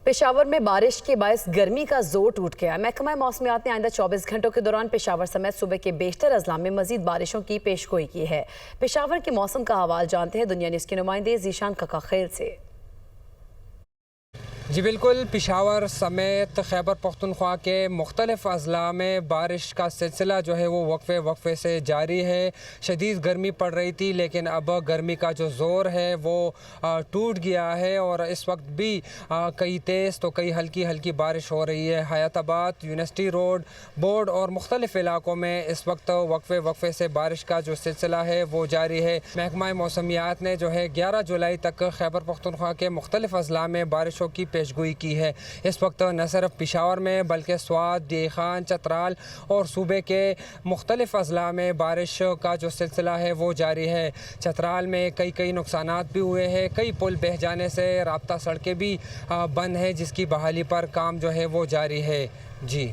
पेशावर में बारिश के बायस गर्मी का जोर टूट गया। महकमा मौसमियात ने आइंदा 24 घंटों के दौरान पेशावर समेत सूबे के बेशतर अजला में मजीद बारिशों की पेशगोई की है। पेशावर के मौसम का हवाल जानते हैं दुनिया न्यूज़ के नुमाइंदे जीशान ककाखेल से। जी बिल्कुल, पेशावर समेत खैबर पख्तूनख्वा के मुख्तलिफ अजला में बारिश का सिलसिला जो है वो वक्फे से जारी है। शदीद गर्मी पड़ रही थी लेकिन अब गर्मी का जो ज़ोर है वो टूट गया है और इस वक्त भी कई तेज़ तो कई हल्की बारिश हो रही है। हयाताबाद, यूनिवर्सिटी रोड, बोर्ड और मुख्तलिफ इलाकों में इस वक्त वक्फे से बारिश का जो सिलसिला है वो जारी है। महकमा मौसमियात ने जो है 11 जुलाई तक खैबर पख्तूनख्वा के मुख्तलिफ अजला में बारिशों की पेशगोई की है। इस वक्त न सिर्फ पेशावर में बल्कि स्वात, डी खान, चतराल और सूबे के मुख्तलिफ अजला में बारिश का जो सिलसिला है वो जारी है। चतराल में कई नुकसानात भी हुए हैं। कई पुल बह जाने से राब्ता सड़कें भी बंद हैं जिसकी बहाली पर काम जो है वो जारी है। जी।